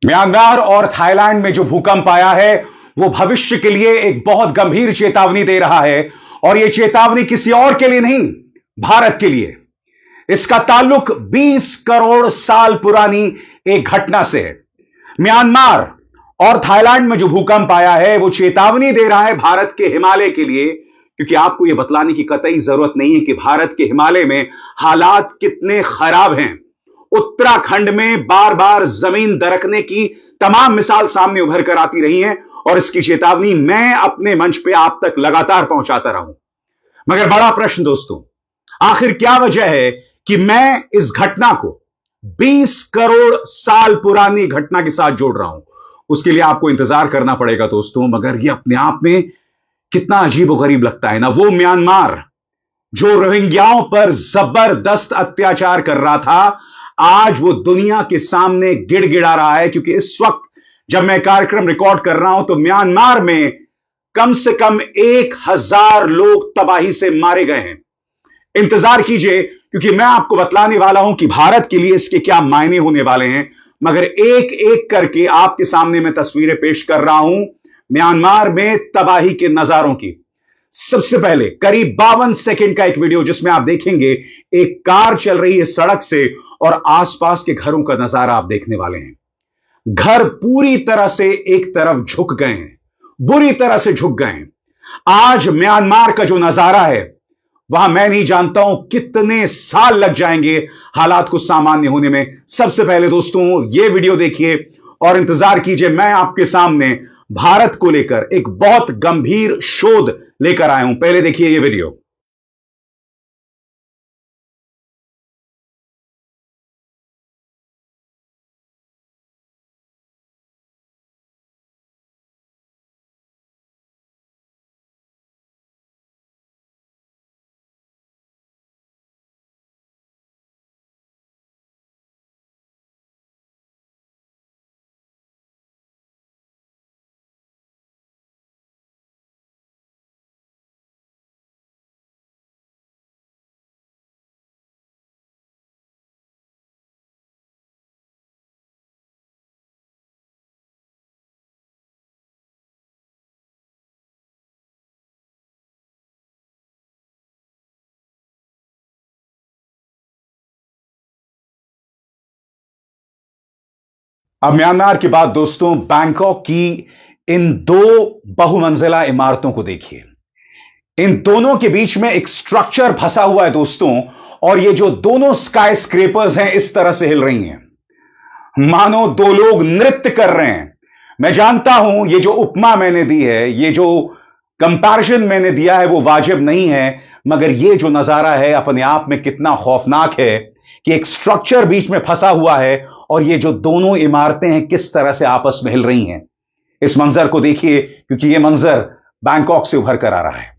Myanmar और Thailand में जो भूकंप आया है वो भविष्य के लिए एक बहुत गंभीर चेतावनी दे रहा है। और यह चेतावनी किसी और के लिए नहीं, भारत के लिए। इसका ताल्लुक 20 करोड़ साल पुरानी एक घटना से है। म्यांमार और थाईलैंड में जो भूकंप आया है वो चेतावनी दे रहा है भारत के हिमालय के लिए, क्योंकि आपको यह बतलाने की कतई जरूरत नहीं है कि भारत के हिमालय में हालात कितने खराब हैं। उत्तराखंड में बार बार जमीन दरकने की तमाम मिसाल सामने उभर कर आती रही हैं और इसकी चेतावनी मैं अपने मंच पे आप तक लगातार पहुंचाता रहा हूं। मगर बड़ा प्रश्न दोस्तों, आखिर क्या वजह है कि मैं इस घटना को 20 करोड़ साल पुरानी घटना के साथ जोड़ रहा हूं? उसके लिए आपको इंतजार करना पड़ेगा दोस्तों। मगर यह अपने आप में कितना अजीब और गरीब लगता है ना। वो म्यांमार जो रोहिंग्याओं पर जबरदस्त अत्याचार कर रहा था, आज वो दुनिया के सामने गिड़गिड़ा रहा है। क्योंकि इस वक्त जब मैं कार्यक्रम रिकॉर्ड कर रहा हूं तो म्यांमार में कम से कम 1000 लोग तबाही से मारे गए हैं। इंतजार कीजिए, क्योंकि मैं आपको बतलाने वाला हूं कि भारत के लिए इसके क्या मायने होने वाले हैं। मगर एक एक करके आपके सामने मैं तस्वीरें पेश कर रहा हूं म्यांमार में तबाही के नजारों की। सबसे पहले करीब 52 सेकंड का एक वीडियो जिसमें आप देखेंगे एक कार चल रही है सड़क से और आसपास के घरों का नजारा आप देखने वाले हैं। घर पूरी तरह से एक तरफ झुक गए हैं, बुरी तरह से झुक गए हैं। आज म्यांमार का जो नजारा है वहां मैं नहीं जानता हूं कितने साल लग जाएंगे हालात को सामान्य होने में। सबसे पहले दोस्तों यह वीडियो देखिए और इंतजार कीजिए, मैं आपके सामने भारत को लेकर एक बहुत गंभीर शोध लेकर आया हूं। पहले देखिए यह वीडियो। अब म्यांमार के बाद दोस्तों बैंकॉक की इन दो बहुमंजिला इमारतों को देखिए। इन दोनों के बीच में एक स्ट्रक्चर फंसा हुआ है दोस्तों, और ये जो दोनों स्काई स्क्रेपर्स हैं इस तरह से हिल रही हैं मानो दो लोग नृत्य कर रहे हैं। मैं जानता हूं ये जो उपमा मैंने दी है, ये जो कंपैरिजन मैंने दिया है वो वाजिब नहीं है, मगर ये जो नजारा है अपने आप में कितना खौफनाक है कि एक स्ट्रक्चर बीच में फंसा हुआ है और ये जो दोनों इमारतें हैं किस तरह से आपस में हिल रही हैं। इस मंजर को देखिए, क्योंकि यह मंजर बैंकॉक से उभर कर आ रहा है।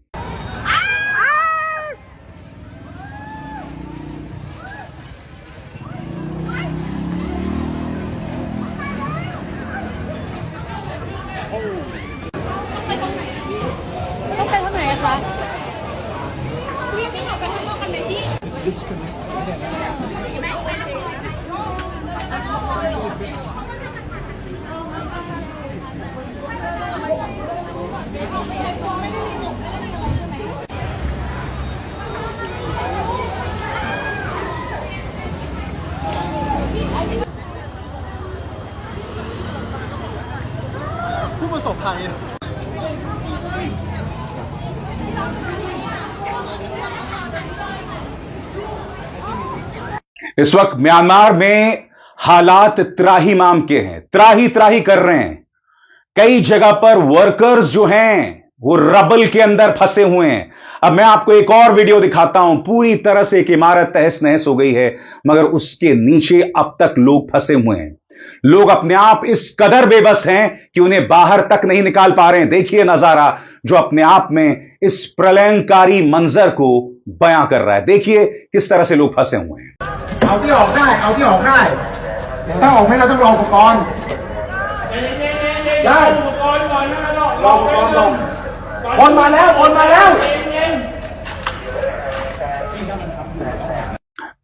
इस वक्त म्यांमार में हालात त्राहिमाम के हैं, त्राही त्राही कर रहे हैं। कई जगह पर वर्कर्स जो हैं वो रबल के अंदर फंसे हुए हैं। अब मैं आपको एक और वीडियो दिखाता हूं। पूरी तरह से एक इमारत तहस नहस हो गई है, मगर उसके नीचे अब तक लोग फंसे हुए हैं। लोग अपने आप इस कदर बेबस हैं कि उन्हें बाहर तक नहीं निकाल पा रहे हैं। देखिए नजारा जो अपने आप में इस प्रलयंकारी मंजर को बयां कर रहा है। देखिए किस तरह से लोग फंसे हुए हैं। เอาที่ออกได้เอาที่ออกได้ถ้าออกไม่ได้ต้องรออุปกรณ์ใช่อุปกรณ์ก่อนนะรออุปกรณ์ลงคนมาแล้วคนมาแล้ว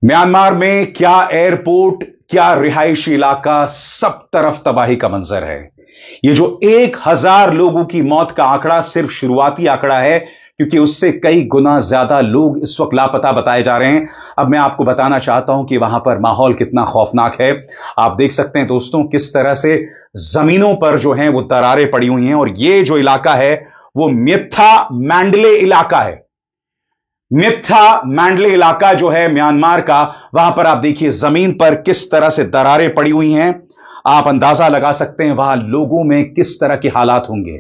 म्यांमार में क्या एयरपोर्ट क्या रिहायशी इलाका, सब तरफ तबाही का मंजर है। ये जो 1000 लोगों की मौत का आंकड़ा सिर्फ शुरुआती आंकड़ा है, क्योंकि उससे कई गुना ज्यादा लोग इस वक्त लापता बताए जा रहे हैं। अब मैं आपको बताना चाहता हूं कि वहां पर माहौल कितना खौफनाक है। आप देख सकते हैं दोस्तों किस तरह से जमीनों पर जो है वो दरारें पड़ी हुई हैं, और ये जो इलाका है वो म्यथा मांडले इलाका है। म्यथा मांडले इलाका जो है म्यांमार का, वहां पर आप देखिए जमीन पर किस तरह से दरारें पड़ी हुई हैं। आप अंदाजा लगा सकते हैं वहां लोगों में किस तरह के हालात होंगे।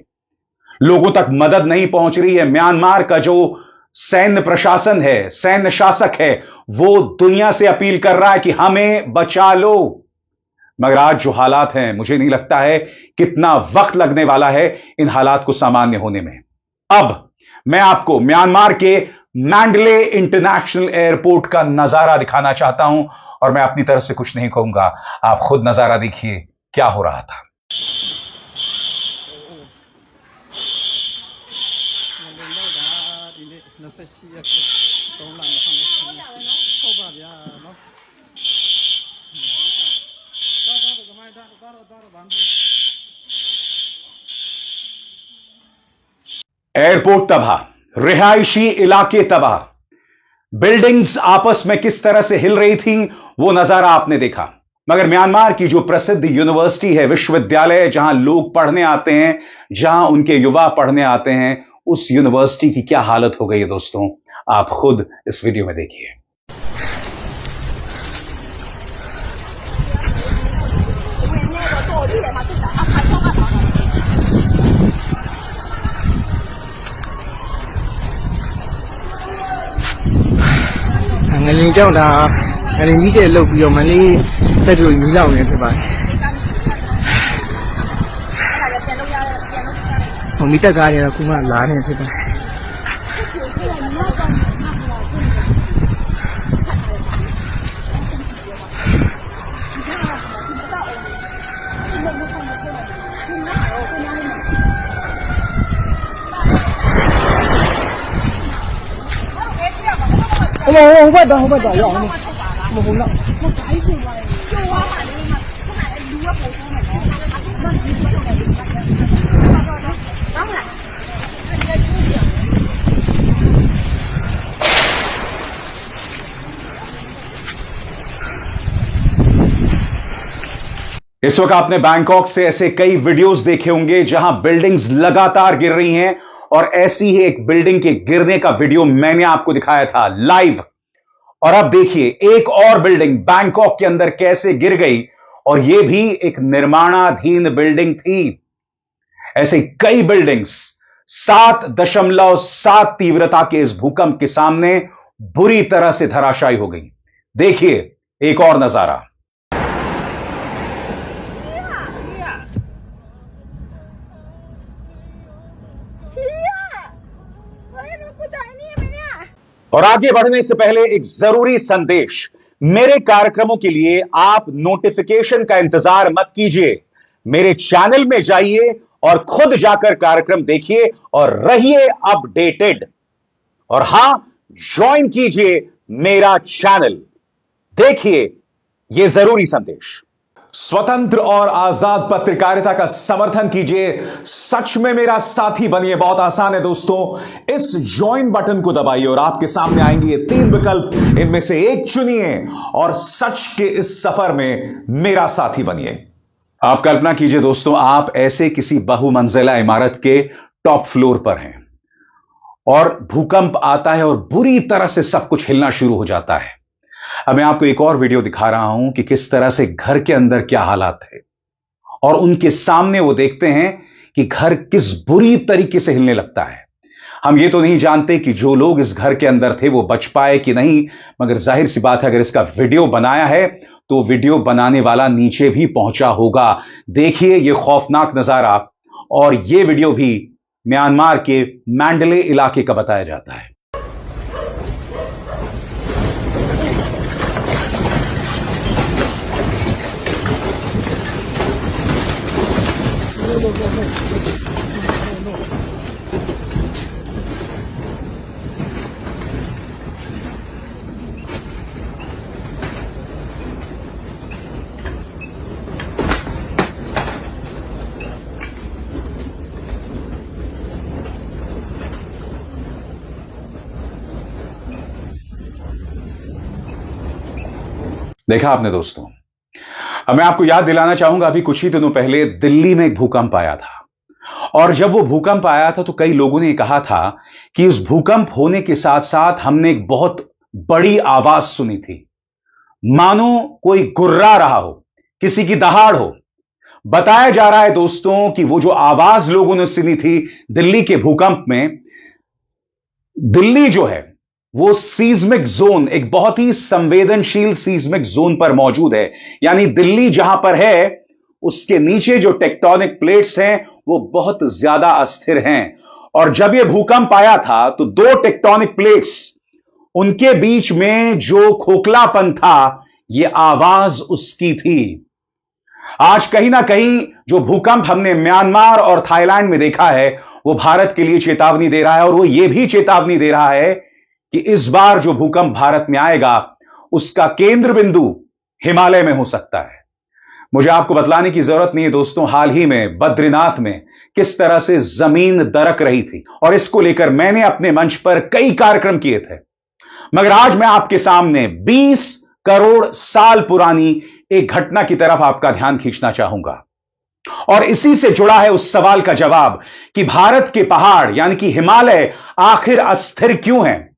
लोगों तक मदद नहीं पहुंच रही है। म्यांमार का जो सैन्य प्रशासन है, सैन्य शासक है, वो दुनिया से अपील कर रहा है कि हमें बचा लो। मगर आज जो हालात हैं, मुझे नहीं लगता है कितना वक्त लगने वाला है इन हालात को सामान्य होने में। अब मैं आपको म्यांमार के मांडले इंटरनेशनल एयरपोर्ट का नजारा दिखाना चाहता हूं, और मैं अपनी तरफ से कुछ नहीं कहूंगा, आप खुद नजारा देखिए क्या हो रहा था। एयरपोर्ट तबाह, रिहायशी इलाके तबाह, बिल्डिंग्स आपस में किस तरह से हिल रही थी वो नजारा आपने देखा। मगर म्यांमार की जो प्रसिद्ध यूनिवर्सिटी है, विश्वविद्यालय, जहां लोग पढ़ने आते हैं, जहां उनके युवा पढ़ने आते हैं, उस यूनिवर्सिटी की क्या हालत हो गई है दोस्तों, आप खुद इस वीडियो में देखिए। ngành trong là ngành lý để lục nhiều mà đi thay đổi lý lòng này các bạn không biết tất cả này là cũng là lá này các bạn không bắt đâu dọn một hôm nọ इस वक्त आपने Bangkok से ऐसे कई videos देखे होंगे जहां buildings लगातार गिर रही हैं, और ऐसी ही एक बिल्डिंग के गिरने का वीडियो मैंने आपको दिखाया था लाइव। और अब देखिए एक और बिल्डिंग बैंकॉक के अंदर कैसे गिर गई, और यह भी एक निर्माणाधीन बिल्डिंग थी। ऐसे कई बिल्डिंग्स 7.7 तीव्रता के इस भूकंप के सामने बुरी तरह से धराशायी हो गई। देखिए एक और नजारा। और आगे बढ़ने से पहले एक जरूरी संदेश, मेरे कार्यक्रमों के लिए आप नोटिफिकेशन का इंतजार मत कीजिए। मेरे चैनल में जाइए और खुद जाकर कार्यक्रम देखिए और रहिए अपडेटेड। और हां, ज्वाइन कीजिए मेरा चैनल। देखिए यह जरूरी संदेश। स्वतंत्र और आजाद पत्रकारिता का समर्थन कीजिए, सच में मेरा साथी बनिए। बहुत आसान है दोस्तों, इस ज्वाइन बटन को दबाइए और आपके सामने आएंगे ये 3 विकल्प, इनमें से एक चुनिए और सच के इस सफर में मेरा साथी बनिए। आप कल्पना कीजिए दोस्तों, आप ऐसे किसी बहुमंजिला इमारत के टॉप फ्लोर पर हैं और भूकंप आता है और बुरी तरह से सब कुछ हिलना शुरू हो जाता है। अब मैं आपको एक और वीडियो दिखा रहा हूं कि किस तरह से घर के अंदर क्या हालात थे, और उनके सामने वो देखते हैं कि घर किस बुरी तरीके से हिलने लगता है। हम ये तो नहीं जानते कि जो लोग इस घर के अंदर थे वो बच पाए कि नहीं, मगर जाहिर सी बात है अगर इसका वीडियो बनाया है तो वीडियो बनाने वाला नीचे भी पहुंचा होगा। देखिए ये खौफनाक नजारा, और ये वीडियो भी म्यांमार के मांडले इलाके का बताया जाता है। देखा आपने दोस्तों, अब मैं आपको याद दिलाना चाहूंगा, अभी कुछ ही दिनों पहले दिल्ली में एक भूकंप आया था। और जब वो भूकंप आया था तो कई लोगों ने कहा था कि इस भूकंप होने के साथ साथ हमने एक बहुत बड़ी आवाज सुनी थी, मानो कोई गुर्रा रहा हो, किसी की दहाड़ हो। बताया जा रहा है दोस्तों कि वो जो आवाज लोगों ने सुनी थी दिल्ली के भूकंप में, दिल्ली जो है वो सीज्मिक जोन, एक बहुत ही संवेदनशील सीज्मिक जोन पर मौजूद है। यानी दिल्ली जहां पर है उसके नीचे जो टेक्टोनिक प्लेट्स हैं वो बहुत ज्यादा अस्थिर हैं। और जब यह भूकंप आया था तो दो टेक्टोनिक प्लेट्स, उनके बीच में जो खोखलापन था, यह आवाज उसकी थी। आज कहीं ना कहीं जो भूकंप हमने म्यांमार और थाईलैंड में देखा है वो भारत के लिए चेतावनी दे रहा है। और वो ये भी चेतावनी दे रहा है कि इस बार जो भूकंप भारत में आएगा उसका केंद्र बिंदु हिमालय में हो सकता है। मुझे आपको बतलाने की जरूरत नहीं है दोस्तों, हाल ही में बद्रीनाथ में किस तरह से जमीन दरक रही थी और इसको लेकर मैंने अपने मंच पर कई कार्यक्रम किए थे। मगर आज मैं आपके सामने 20 करोड़ साल पुरानी एक घटना की तरफ आपका ध्यान खींचना चाहूंगा। और इसी से जुड़ा है उस सवाल का जवाब कि भारत के पहाड़ यानी कि हिमालय आखिर अस्थिर क्यों हैं।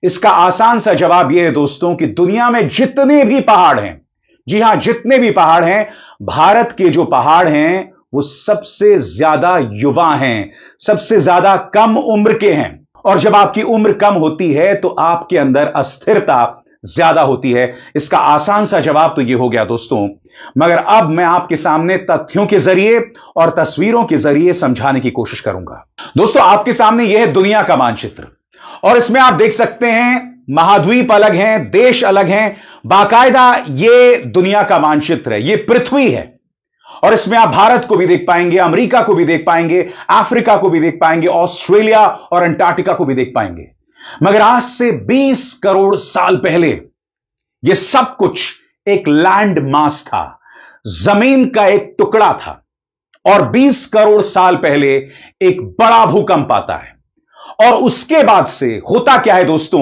इसका आसान सा जवाब यह है दोस्तों कि दुनिया में जितने भी पहाड़ हैं, जी हां जितने भी पहाड़ हैं, भारत के जो पहाड़ हैं वो सबसे ज्यादा युवा हैं, सबसे ज्यादा कम उम्र के हैं। और जब आपकी उम्र कम होती है तो आपके अंदर अस्थिरता ज्यादा होती है। इसका आसान सा जवाब तो यह हो गया दोस्तों। मगर अब मैं आपके सामने तथ्यों के जरिए और तस्वीरों के जरिए समझाने की कोशिश करूंगा। दोस्तों आपके सामने यह है दुनिया का मानचित्र और इसमें आप देख सकते हैं महाद्वीप अलग हैं, देश अलग हैं, बाकायदा यह दुनिया का मानचित्र है, यह पृथ्वी है। और इसमें आप भारत को भी देख पाएंगे, अमेरिका को भी देख पाएंगे, अफ्रीका को भी देख पाएंगे, ऑस्ट्रेलिया और अंटार्कटिका को भी देख पाएंगे। मगर आज से 20 करोड़ साल पहले यह सब कुछ एक लैंड मास था, जमीन का एक टुकड़ा था। और 20 करोड़ साल पहले एक बड़ा भूकंप आता है और उसके बाद से होता क्या है दोस्तों,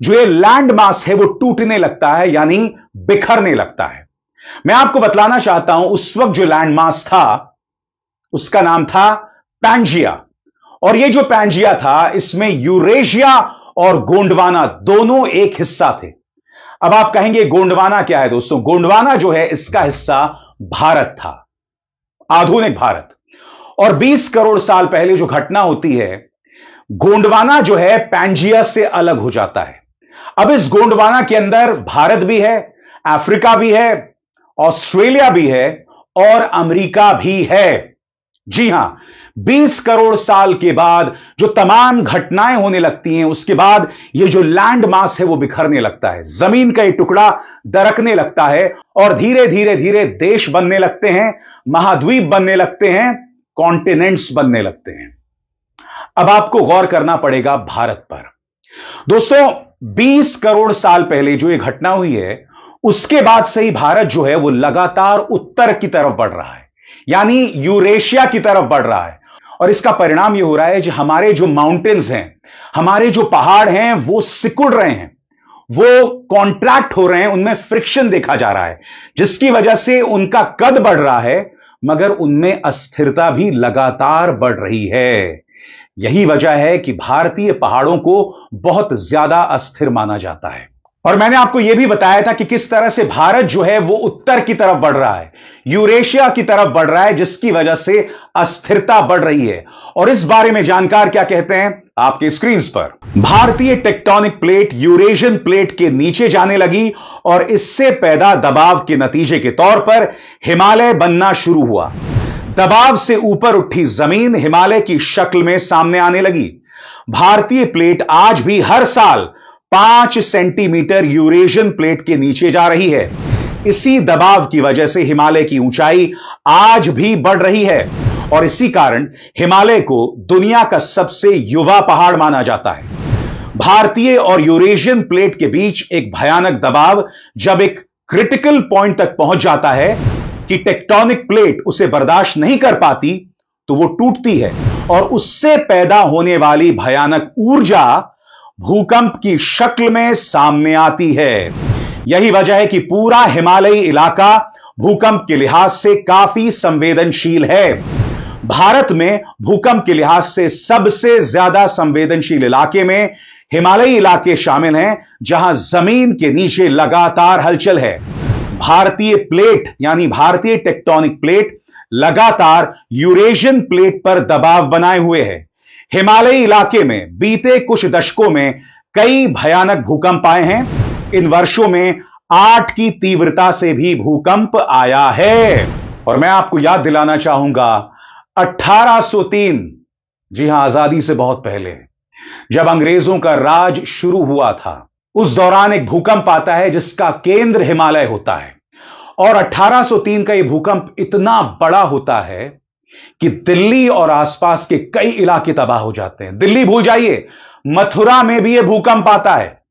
जो ये लैंड मास है वो टूटने लगता है, यानी बिखरने लगता है। मैं आपको बतलाना चाहता हूं उस वक्त जो लैंड मास था उसका नाम था पैंजिया। और ये जो पैंजिया था इसमें यूरेशिया और गोंडवाना दोनों एक हिस्सा थे। अब आप कहेंगे गोंडवाना क्या है दोस्तों? गोंडवाना जो है इसका हिस्सा भारत था, आधुनिक भारत। और 20 करोड़ साल पहले जो घटना होती है, गोंडवाना जो है पैंजिया से अलग हो जाता है। अब इस गोंडवाना के अंदर भारत भी है, अफ्रीका भी है, ऑस्ट्रेलिया भी है और अमेरिका भी है। जी हां, 20 करोड़ साल के बाद जो तमाम घटनाएं होने लगती हैं उसके बाद ये जो लैंड मास है वो बिखरने लगता है, जमीन का ये टुकड़ा दरकने लगता है और धीरे धीरे धीरे देश बनने लगते हैं, महाद्वीप बनने लगते हैं, कॉन्टिनेंट्स बनने लगते हैं। अब आपको गौर करना पड़ेगा भारत पर। दोस्तों 20 करोड़ साल पहले जो ये घटना हुई है उसके बाद से ही भारत जो है वो लगातार उत्तर की तरफ बढ़ रहा है, यानी यूरेशिया की तरफ बढ़ रहा है। और इसका परिणाम यह हो रहा है कि हमारे जो माउंटेन्स हैं, हमारे जो पहाड़ हैं वो सिकुड़ रहे हैं, वो कॉन्ट्रैक्ट हो रहे हैं, उनमें फ्रिक्शन देखा जा रहा है, जिसकी वजह से उनका कद बढ़ रहा है मगर उनमें अस्थिरता भी लगातार बढ़ रही है। यही वजह है कि भारतीय पहाड़ों को बहुत ज्यादा अस्थिर माना जाता है। और मैंने आपको यह भी बताया था कि किस तरह से भारत जो है वो उत्तर की तरफ बढ़ रहा है, यूरेशिया की तरफ बढ़ रहा है, जिसकी वजह से अस्थिरता बढ़ रही है। और इस बारे में जानकार क्या कहते हैं आपके स्क्रीन पर। भारतीय टेक्टोनिक प्लेट यूरेशियन प्लेट के नीचे जाने लगी और इससे पैदा दबाव के नतीजे के तौर पर हिमालय बनना शुरू हुआ। दबाव से ऊपर उठी जमीन हिमालय की शक्ल में सामने आने लगी। भारतीय प्लेट आज भी हर साल 5 सेंटीमीटर यूरेशियन प्लेट के नीचे जा रही है। इसी दबाव की वजह से हिमालय की ऊंचाई आज भी बढ़ रही है और इसी कारण हिमालय को दुनिया का सबसे युवा पहाड़ माना जाता है। भारतीय और यूरेशियन प्लेट के बीच एक भयानक दबाव जब एक क्रिटिकल पॉइंट तक पहुंच जाता है कि टेक्टोनिक प्लेट उसे बर्दाश्त नहीं कर पाती तो वो टूटती है और उससे पैदा होने वाली भयानक ऊर्जा भूकंप की शक्ल में सामने आती है। यही वजह है कि पूरा हिमालयी इलाका भूकंप के लिहाज से काफी संवेदनशील है। भारत में भूकंप के लिहाज से सबसे ज्यादा संवेदनशील इलाके में हिमालयी इलाके शामिल हैं, जहां जमीन के नीचे लगातार हलचल है। भारतीय प्लेट यानी भारतीय टेक्टोनिक प्लेट लगातार यूरेशियन प्लेट पर दबाव बनाए हुए है। हिमालयी इलाके में बीते कुछ दशकों में कई भयानक भूकंप आए हैं। इन वर्षों में 8 की तीव्रता से भी भूकंप आया है। और मैं आपको याद दिलाना चाहूंगा 1803, जी हां, आजादी से बहुत पहले जब अंग्रेजों का राज शुरू हुआ था, उस दौरान एक भूकंप आता है जिसका केंद्र हिमालय होता है। और 1803 का यह भूकंप इतना बड़ा होता है कि दिल्ली और आसपास के कई इलाके तबाह हो जाते हैं। दिल्ली भूल जाइए, मथुरा में भी यह भूकंप आता है।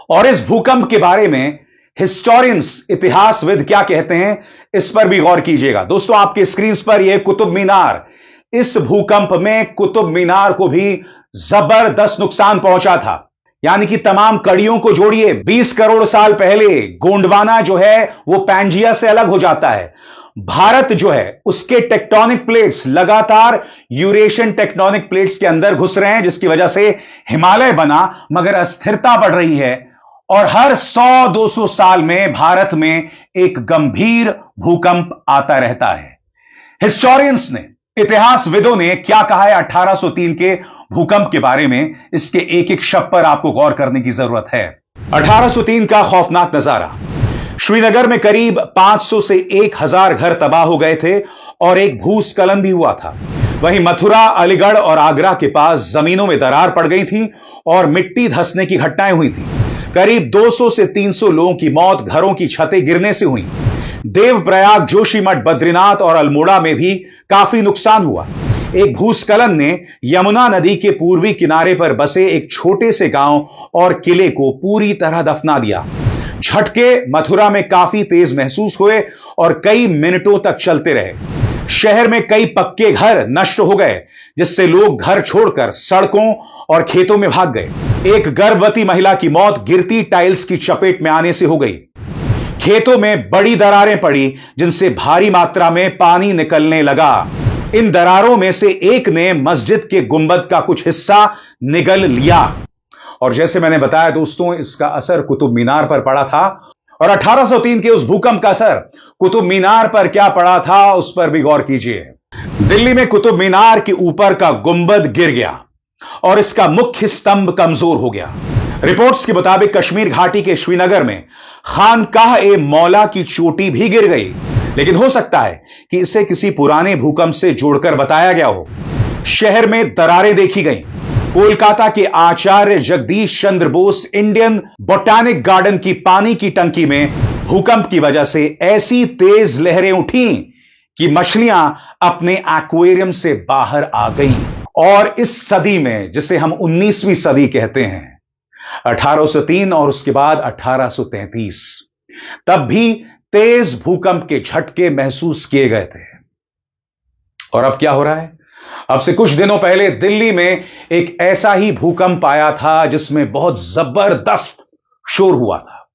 और इस भूकंप के बारे में हिस्टोरियंस, इतिहासविद क्या कहते हैं, इस पर भी गौर कीजिएगा। दोस्तों, आपके स्क्रीन पर यह कुतुब मीनार, इस भूकंप में कुतुब मीनार को भी जबरदस्त नुकसान पहुंचा था। यानी कि तमाम कड़ियों को जोड़िए, 20 करोड़ साल पहले गोंडवाना जो है वो पैंजिया से अलग हो जाता है। भारत जो है उसके टेक्टोनिक प्लेट्स लगातार यूरेशियन टेक्टोनिक प्लेट्स के अंदर घुस रहे हैं, जिसकी वजह से हिमालय बना, मगर अस्थिरता बढ़ रही है। और हर 100-200 साल में भारत में एक गंभीर भूकंप आता रहता है। हिस्टोरियंस ने, इतिहासविदों ने क्या कहा है 1803 के भूकंप के बारे में, इसके एक एक शब्द पर आपको गौर करने की जरूरत है। 1803 का खौफनाक नजारा। श्रीनगर में करीब 500 से 1000 घर तबाह हो गए थे और एक भूस्खलन भी हुआ था। वहीं मथुरा, अलीगढ़ और आगरा के पास जमीनों में दरार पड़ गई थी और मिट्टी धंसने की घटनाएं हुई थी। करीब 200 से 300 लोगों की मौत घरों की छतें गिरने से हुई। देवप्रयाग, जोशीमठ, बद्रीनाथ और अल्मोड़ा में भी काफी नुकसान हुआ। एक भूस्खलन ने यमुना नदी के पूर्वी किनारे पर बसे एक छोटे से गांव और किले को पूरी तरह दफना दिया। झटके मथुरा में काफी तेज महसूस हुए और कई मिनटों तक चलते रहे। शहर में कई पक्के घर नष्ट हो गए, जिससे लोग घर छोड़कर सड़कों और खेतों में भाग गए। एक गर्भवती महिला की मौत गिरती टाइल्स की चपेट में आने से हो गई। खेतों में बड़ी दरारें पड़ी, जिनसे भारी मात्रा में पानी निकलने लगा। इन दरारों में से एक ने मस्जिद के गुंबद का कुछ हिस्सा निगल लिया। और जैसे मैंने बताया दोस्तों, इसका असर कुतुब मीनार पर पड़ा था। और 1803 के उस भूकंप का असर कुतुब मीनार पर क्या पड़ा था, उस पर भी गौर कीजिए। दिल्ली में कुतुब मीनार के ऊपर का गुंबद गिर गया और इसका मुख्य स्तंभ कमजोर हो गया। रिपोर्ट्स के मुताबिक कश्मीर घाटी के श्रीनगर में खानकाह-ए-मौला की चोटी भी गिर गई, लेकिन हो सकता है कि इसे किसी पुराने भूकंप से जोड़कर बताया गया हो। शहर में दरारें देखी गई। कोलकाता के आचार्य Jagdish Chandra Bose Indian botanic garden की पानी की टंकी में भूकंप की वजह से ऐसी तेज लहरें उठी कि मछलियां अपने एक्वेरियम से बाहर आ गईं। और इस सदी में, जिसे हम 19वीं सदी कहते हैं, 1803 और उसके बाद 1833, तब भी तेज भूकंप के झटके महसूस किए गए थे। और अब क्या हो रहा है? अब से कुछ दिनों पहले दिल्ली में एक ऐसा ही भूकंप आया था जिसमें बहुत जबरदस्त शोर हुआ था।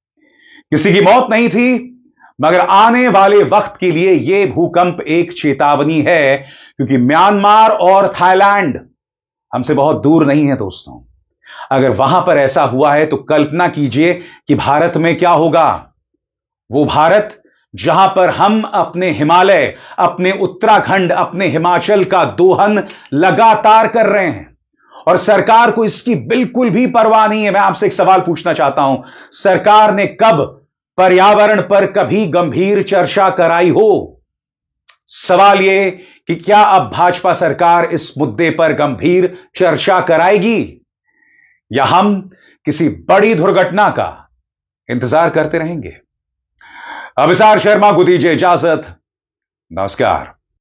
किसी की मौत नहीं थी, मगर आने वाले वक्त के लिए यह भूकंप एक चेतावनी है, क्योंकि म्यांमार और थाईलैंड हमसे बहुत दूर नहीं है दोस्तों। अगर वहां पर ऐसा हुआ है तो कल्पना कीजिए कि भारत में क्या होगा। वो भारत जहां पर हम अपने हिमालय, अपने उत्तराखंड, अपने हिमाचल का दोहन लगातार कर रहे हैं और सरकार को इसकी बिल्कुल भी परवाह नहीं है। मैं आपसे एक सवाल पूछना चाहता हूं, सरकार ने कब पर्यावरण पर कभी गंभीर चर्चा कराई हो? सवाल यह कि क्या अब भाजपा सरकार इस मुद्दे पर गंभीर चर्चा कराएगी, या हम किसी बड़ी दुर्घटना का इंतजार करते रहेंगे? अभिसार शर्मा को दीजिए इजाजत। नमस्कार।